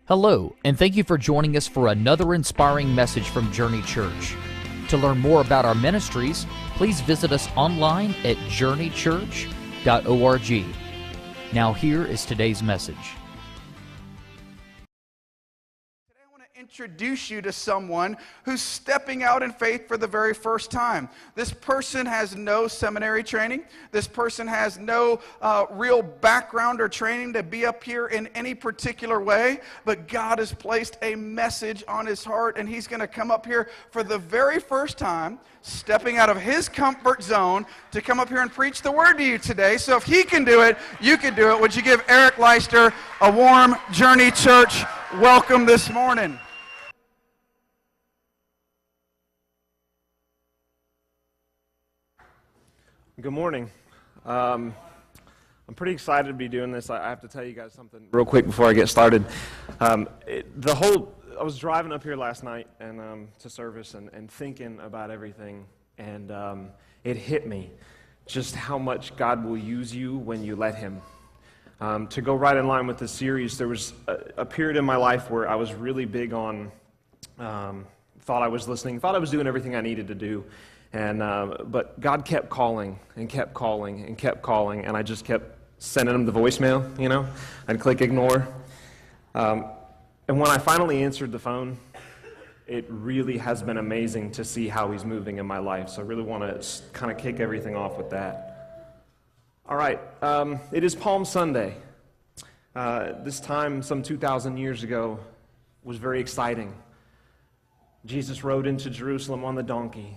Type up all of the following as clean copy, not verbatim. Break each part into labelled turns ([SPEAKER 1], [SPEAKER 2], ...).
[SPEAKER 1] Hello, and thank you for joining us for another inspiring message from Journey Church. To learn more about our ministries, please visit us online at journeychurch.org. Now here is today's message.
[SPEAKER 2] Introduce you to someone who's stepping out in faith for the very first time. This person has no seminary training. This person has no real background or training to be up here in any particular way, but God has placed a message on his heart, and he's going to come up here for the very first time, stepping out of his comfort zone to come up here and preach the word to you today. So if he can do it, you can do it. Would you give Eric Leister a warm Journey Church welcome this morning?
[SPEAKER 3] Good morning. I'm pretty excited to be doing this. I have to tell you guys something real quick before I get started. I was driving up here last night and to service and thinking about everything, and it hit me just how much God will use you when you let Him. To go right in line with the series, there was a period in my life where I was really big on, thought I was listening, thought I was doing everything I needed to do. But God kept calling and kept calling and kept calling, and I just kept sending him the voicemail, you know. I'd click ignore. And when I finally answered the phone, it really has been amazing to see how he's moving in my life. So I really want to kind of kick everything off with that. All right, it is Palm Sunday. This time, some 2,000 years ago, was very exciting. Jesus rode into Jerusalem on the donkey.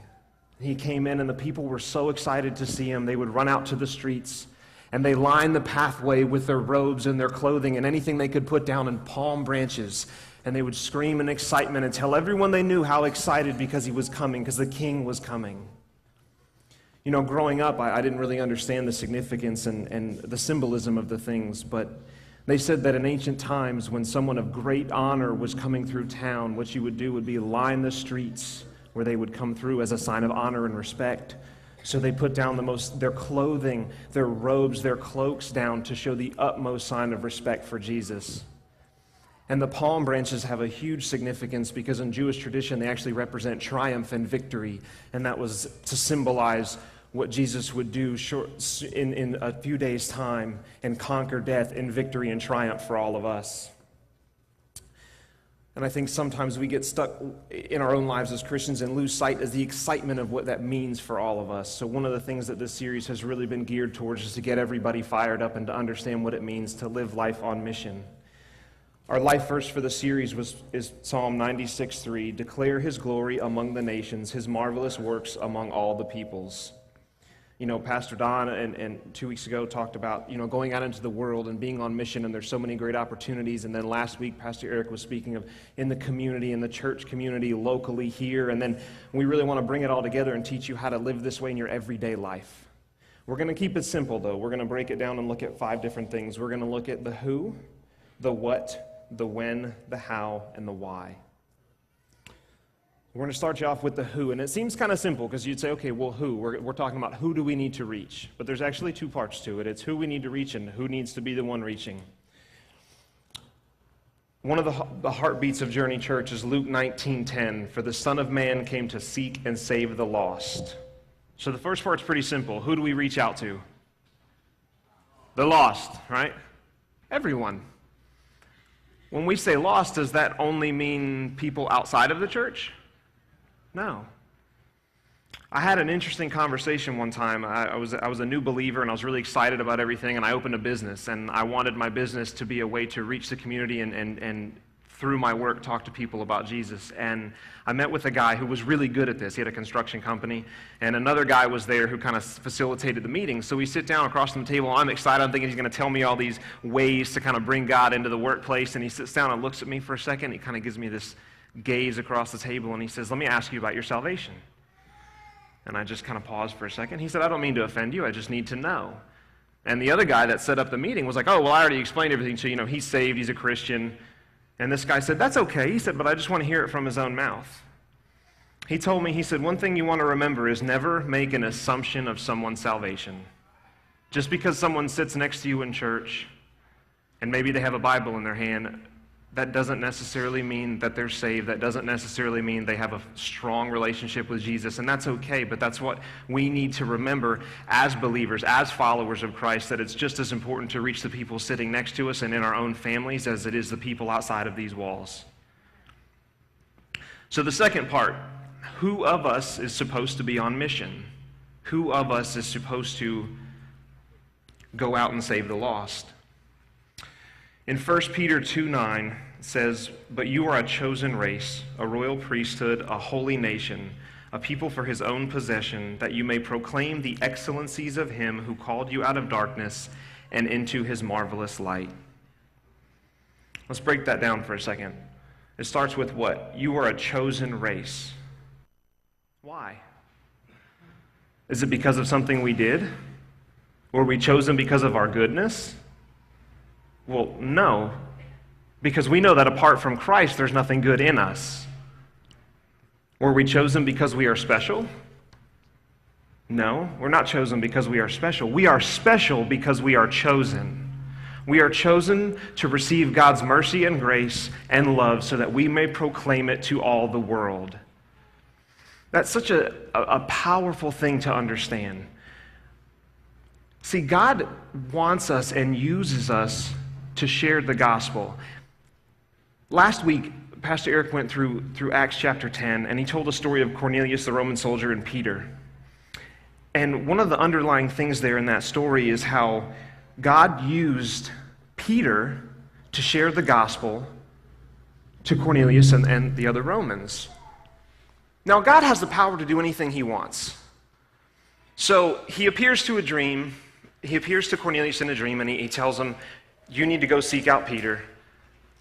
[SPEAKER 3] He came in and the people were so excited to see him, they would run out to the streets and they lined the pathway with their robes and their clothing and anything they could put down in palm branches. And they would scream in excitement and tell everyone they knew how excited because he was coming, because the king was coming. You know, growing up, I didn't really understand the significance and the symbolism of the things, but they said that in ancient times when someone of great honor was coming through town, what you would do would be line the streets where they would come through as a sign of honor and respect. So they put down their clothing, their robes, their cloaks down to show the utmost sign of respect for Jesus. And the palm branches have a huge significance because in Jewish tradition they actually represent triumph and victory, and that was to symbolize what Jesus would do in a few days' time and conquer death in victory and triumph for all of us. And I think sometimes we get stuck in our own lives as Christians and lose sight of the excitement of what that means for all of us. So one of the things that this series has really been geared towards is to get everybody fired up and to understand what it means to live life on mission. Our life verse for the series is Psalm 96:3, declare his glory among the nations, his marvelous works among all the peoples. You know, Pastor Don and 2 weeks ago talked about, you know, going out into the world and being on mission, and there's so many great opportunities. And then last week, Pastor Eric was speaking of in the community, in the church community, locally here. And then we really want to bring it all together and teach you how to live this way in your everyday life. We're going to keep it simple, though. We're going to break it down and look at 5 different things. We're going to look at the who, the what, the when, the how, and the why. We're going to start you off with the who, and it seems kind of simple because you'd say, okay, well, who? We're talking about who do we need to reach, but there's actually 2 parts to it. It's who we need to reach and who needs to be the one reaching. One of the heartbeats of Journey Church is Luke 19:10, for the Son of Man came to seek and save the lost. So the first part's pretty simple. Who do we reach out to? The lost, right? Everyone. When we say lost, does that only mean people outside of the church? No. I had an interesting conversation one time. I was a new believer, and I was really excited about everything, and I opened a business, and I wanted my business to be a way to reach the community and through my work, talk to people about Jesus. And I met with a guy who was really good at this. He had a construction company, and another guy was there who kind of facilitated the meeting. So we sit down across from the table. I'm excited. I'm thinking he's going to tell me all these ways to kind of bring God into the workplace, and he sits down and looks at me for a second. He kind of gives me this gaze across the table, and he says, let me ask you about your salvation. And I just kind of paused for a second. He said, I don't mean to offend you, I just need to know. And the other guy that set up the meeting was like, oh, well, I already explained everything to you. You know, he's saved, he's a Christian. And this guy said, that's okay. He said, but I just want to hear it from his own mouth. He told me, he said, one thing you want to remember is never make an assumption of someone's salvation. Just because someone sits next to you in church, and maybe they have a Bible in their hand, That doesn't necessarily mean that they're saved. That doesn't necessarily mean they have a strong relationship with Jesus, and that's okay, but that's what we need to remember as believers, as followers of Christ, that it's just as important to reach the people sitting next to us and in our own families as it is the people outside of these walls. So the second part, who of us is supposed to be on mission? Who of us is supposed to go out and save the lost? In 1 Peter 2:9 it says, "But you are a chosen race, a royal priesthood, a holy nation, a people for his own possession, that you may proclaim the excellencies of him who called you out of darkness and into his marvelous light." Let's break that down for a second. It starts with what? You are a chosen race. Why? Is it because of something we did? Were we chosen because of our goodness? Well, no, because we know that apart from Christ, there's nothing good in us. Were we chosen because we are special? No, we're not chosen because we are special. We are special because we are chosen. We are chosen to receive God's mercy and grace and love so that we may proclaim it to all the world. That's such a powerful thing to understand. See, God wants us and uses us to share the gospel. Last week, Pastor Eric went through Acts chapter 10, and he told a story of Cornelius, the Roman soldier, and Peter. And one of the underlying things there in that story is how God used Peter to share the gospel to Cornelius and the other Romans. Now, God has the power to do anything he wants. So he appears to Cornelius in a dream, and he tells him, you need to go seek out Peter.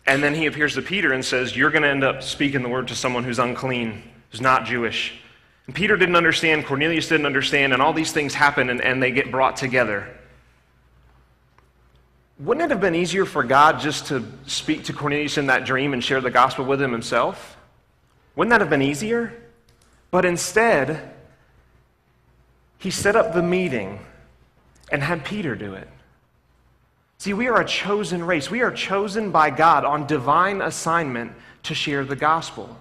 [SPEAKER 3] And then he appears to Peter and says, you're going to end up speaking the word to someone who's unclean, who's not Jewish. And Peter didn't understand, Cornelius didn't understand, and all these things happen, and they get brought together. Wouldn't it have been easier for God just to speak to Cornelius in that dream and share the gospel with him himself? Wouldn't that have been easier? But instead, he set up the meeting and had Peter do it. See, we are a chosen race. We are chosen by God on divine assignment to share the gospel.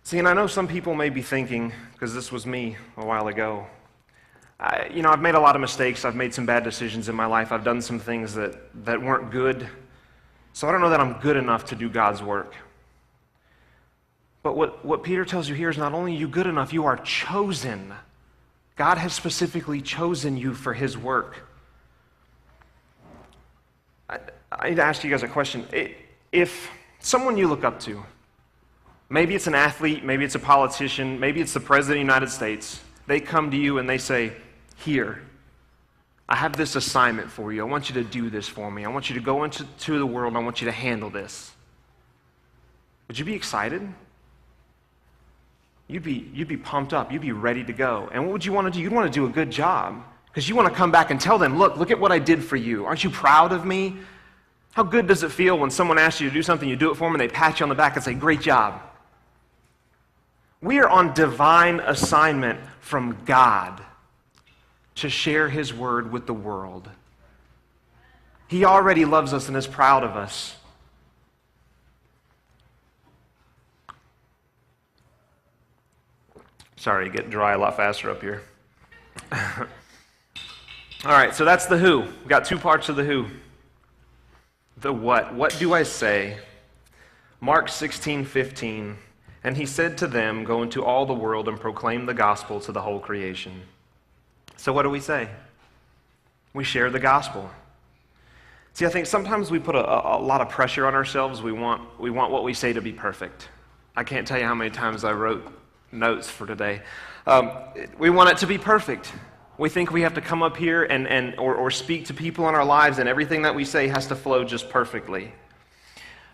[SPEAKER 3] See, and I know some people may be thinking, because this was me a while ago, I've made a lot of mistakes. I've made some bad decisions in my life. I've done some things that weren't good. So I don't know that I'm good enough to do God's work. But what Peter tells you here is not only are you good enough, you are chosen. God has specifically chosen you for his work. I need to ask you guys a question. If someone you look up to, maybe it's an athlete, maybe it's a politician, maybe it's the President of the United States, they come to you and they say, here, I have this assignment for you. I want you to do this for me. I want you to go into the world and I want you to handle this. Would you be excited? You'd be pumped up. You'd be ready to go. And what would you want to do? You'd want to do a good job because you want to come back and tell them, look at what I did for you. Aren't you proud of me? How good does it feel when someone asks you to do something, you do it for them, and they pat you on the back and say, great job. We are on divine assignment from God to share his word with the world. He already loves us and is proud of us. Sorry, get dry a lot faster up here. All right, so that's the who. We've got two parts of the who. The what. What do I say? Mark 16:15. And he said to them, go into all the world and proclaim the gospel to the whole creation. So what do we say? We share the gospel. See, I think sometimes we put a lot of pressure on ourselves. We want what we say to be perfect. I can't tell you how many times I wrote notes for today. We want it to be perfect. We think we have to come up here or speak to people in our lives, and everything that we say has to flow just perfectly.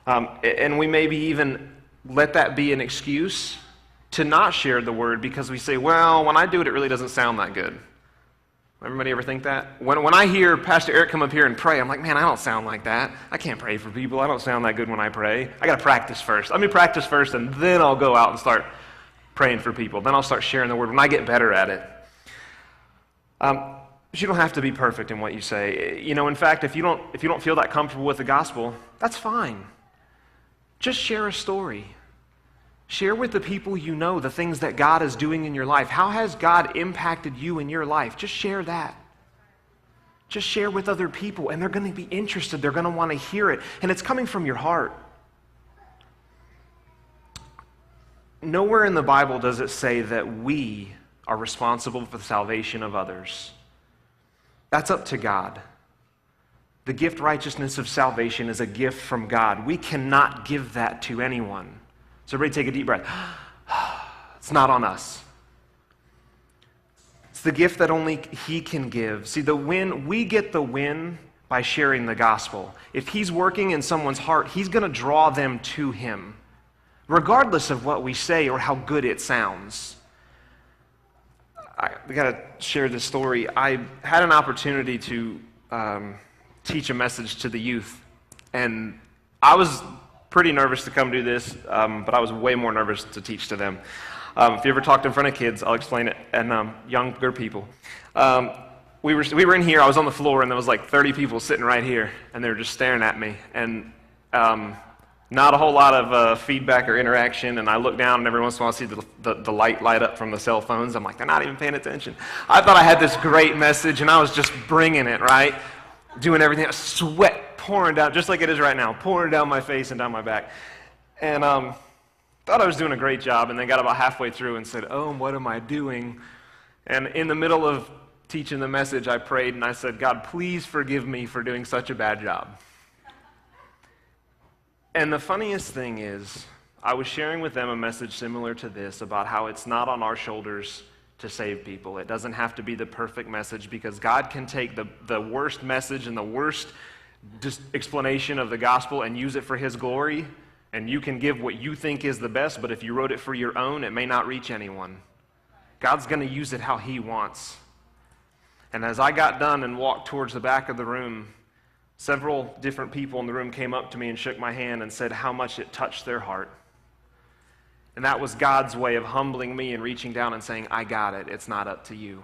[SPEAKER 3] And we maybe even let that be an excuse to not share the word because we say, well, when I do it, it really doesn't sound that good. Everybody ever think that? When I hear Pastor Eric come up here and pray, I'm like, man, I don't sound like that. I can't pray for people. I don't sound that good when I pray. I got to practice first. Let me practice first, and then I'll go out and start praying for people. Then I'll start sharing the word when I get better at it. But you don't have to be perfect in what you say. In fact, if you don't feel that comfortable with the gospel, that's fine. Just share a story. Share with the people you know the things that God is doing in your life. How has God impacted you in your life? Just share that. Just share with other people, and they're going to be interested. They're going to want to hear it, and it's coming from your heart. Nowhere in the Bible does it say that we are responsible for the salvation of others. That's up to God. The gift righteousness of salvation is a gift from God. We cannot give that to anyone. So everybody take a deep breath. It's not on us. It's the gift that only He can give. See, we get the win by sharing the gospel. If He's working in someone's heart, He's going to draw them to Him, regardless of what we say or how good it sounds. I got to share this story. I had an opportunity to teach a message to the youth, and I was pretty nervous to come do this, but I was way more nervous to teach to them. If you ever talked in front of kids, I'll explain it, and younger people. We were in here, I was on the floor, and there was like 30 people sitting right here, and they were just staring at me, and not a whole lot of feedback or interaction, and I look down, and every once in a while I see the light light up from the cell phones. I'm like, they're not even paying attention. I thought I had this great message, and I was just bringing it, right? Doing everything, sweat pouring down, just like it is right now, pouring down my face and down my back. And thought I was doing a great job, and then got about halfway through and said, oh, what am I doing? And in the middle of teaching the message, I prayed, and I said, God, please forgive me for doing such a bad job. And the funniest thing is, I was sharing with them a message similar to this about how it's not on our shoulders to save people. It doesn't have to be the perfect message, because God can take the worst message and the worst explanation of the gospel and use it for His glory, and you can give what you think is the best, but if you wrote it for your own, it may not reach anyone. God's going to use it how He wants. And as I got done and walked towards the back of the room, several different people in the room came up to me and shook my hand and said how much it touched their heart. And that was God's way of humbling me and reaching down and saying, I got it. It's not up to you.